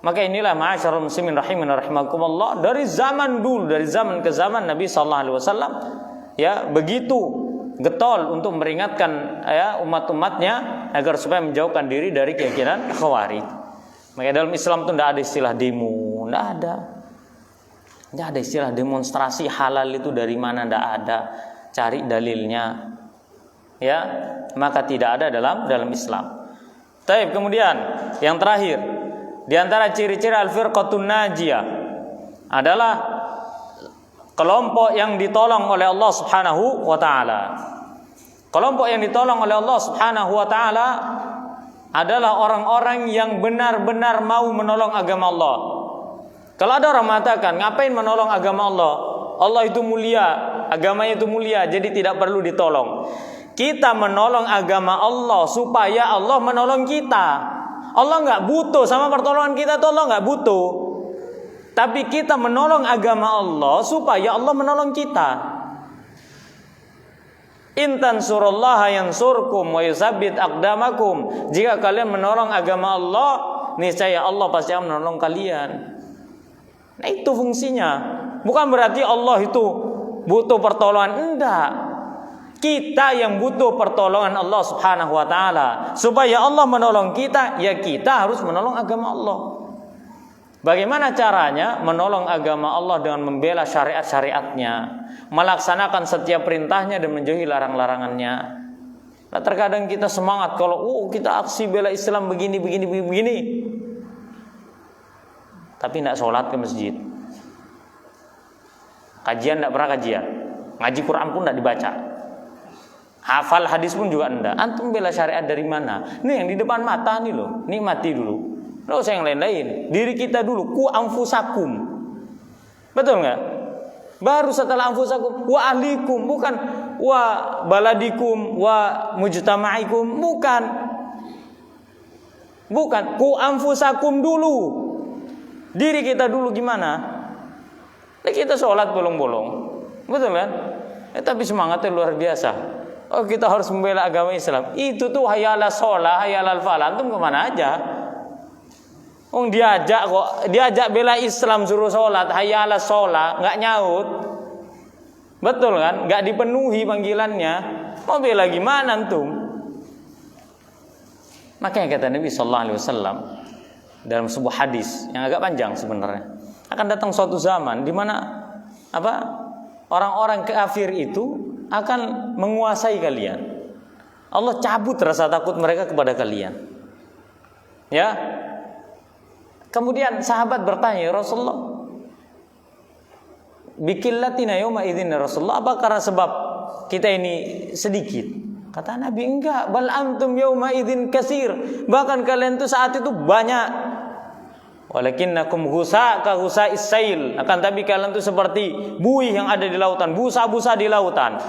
S1: Maka inilah ma'asyarul muslimin rahimin rahimakumullah, dari zaman dulu, dari zaman ke zaman Nabi SAW ya begitu getol untuk meringatkan ya umat-umatnya agar supaya menjauhkan diri dari keyakinan Khawarij. Maka dalam Islam itu tidak ada istilah demo, tidak ada istilah demonstrasi halal itu dari mana, tidak ada. Cari dalilnya, ya, maka tidak ada dalam Islam. Taib, kemudian yang terakhir, di antara ciri-ciri al-firqatun najiyah adalah kelompok yang ditolong oleh Allah Subhanahu wa taala. Kelompok yang ditolong oleh Allah Subhanahu wa taala adalah orang-orang yang benar-benar mau menolong agama Allah. Kalau ada orang mengatakan, ngapain menolong agama Allah? Allah itu mulia, agamanya itu mulia, jadi tidak perlu ditolong. Kita menolong agama Allah supaya Allah menolong kita. Allah nggak butuh sama pertolongan kita, tuh Allah nggak butuh. Tapi kita menolong agama Allah supaya Allah menolong kita. In tansurullaha yansurkum wa yusabbit aqdamakum. Jika kalian menolong agama Allah, niscaya Allah pasti akan menolong kalian. Nah, itu fungsinya. Bukan berarti Allah itu butuh pertolongan, enggak. Kita yang butuh pertolongan Allah Subhanahu wa taala. Supaya Allah menolong kita, ya kita harus menolong agama Allah. Bagaimana caranya menolong agama Allah dengan membela syariat-syariatnya, melaksanakan setiap perintahnya dan menjauhi larang-larangannya. Nah, terkadang kita semangat kalau kita aksi bela Islam begini. Tapi tidak sholat ke masjid. Kajian tidak pernah kajian. Ngaji Quran pun tidak dibaca. Hafal hadis pun juga enggak. Antum bela syariat dari mana? Nih yang di depan mata nih loh. Nikmati dulu. Nggak usah yang lain-lain. Diri kita dulu. Ku anfusakum. Betul nggak? Baru setelah anfusakum wa ahlikum, bukan wa baladikum wa mujtamaikum, bukan. Ku anfusakum dulu. Diri kita dulu gimana? Nah, kita sholat bolong-bolong. Betul kan? Tapi semangatnya luar biasa. Kita harus membela agama Islam. Itu tuh hayalal sholah, hayalal falah. Antum kemana aja? Diajak bela Islam suruh sholat, hayalal sholah, nggak nyaut. Betul kan? Nggak dipenuhi panggilannya. Mau bela gimana antum? Makanya kata Nabi Sallallahu Alaihi Wasallam dalam sebuah hadis yang agak panjang sebenarnya, akan datang suatu zaman di mana orang-orang kafir itu akan menguasai kalian. Allah cabut rasa takut mereka kepada kalian. Ya. Kemudian sahabat bertanya, ya Rasulullah, bikillatina yauma idzin ya Rasulullah, apa karena sebab kita ini sedikit? Kata Nabi, enggak, bal antum yauma idzin katsir. Bahkan kalian tuh saat itu banyak. Walakinnakum ghusa ka ghusa'is sail. Akan tapi kalian tuh seperti buih yang ada di lautan, busa-busa di lautan.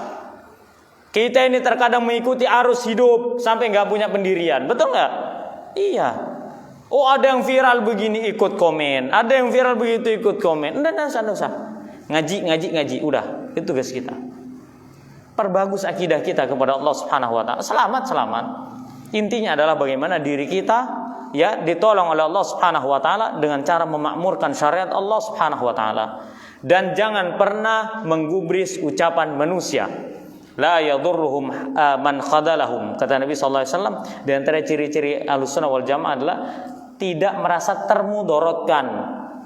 S1: Kita ini terkadang mengikuti arus hidup sampai enggak punya pendirian. Betul enggak? Iya. Ada yang viral begini ikut komen, ada yang viral begitu ikut komen. Enggak usah. Ngaji, udah. Itu tugas kita. Perbagus akidah kita kepada Allah Subhanahu wa taala. Selamat. Intinya adalah bagaimana diri kita ditolong oleh Allah Subhanahu wa taala dengan cara memakmurkan syariat Allah Subhanahu wa taala. Dan jangan pernah menggubris ucapan manusia. La yadurruhum man khadalahum. Kata Nabi sallallahu alaihi wasallam, di antara ciri-ciri Ahlussunnah wal Jamaah adalah tidak merasa termudorotkan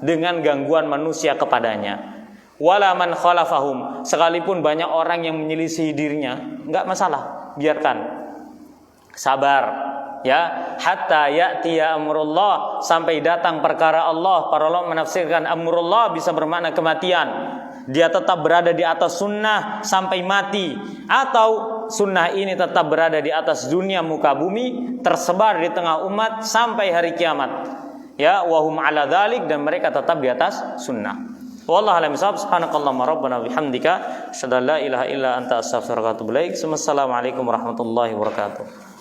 S1: dengan gangguan manusia kepadanya. Wala man khalafahum, sekalipun banyak orang yang menyelisihi dirinya, enggak masalah, biarkan. Sabar. Ya, hatta ya'tiya amrullah, sampai datang perkara Allah. Para ulama menafsirkan amrullah bisa bermakna kematian. Dia tetap berada di atas sunnah sampai mati, atau sunnah ini tetap berada di atas dunia muka bumi, tersebar di tengah umat sampai hari kiamat. Ya, wahum ala dzalik, dan mereka tetap di atas sunnah. Wallahu a'lam bishawab. Subhanakallahumma rabbana bihamdika asyhadu an la ilaha illa anta astaghfiruka wa atubu ilaik. Wassalamualaikum warahmatullahi wabarakatuh.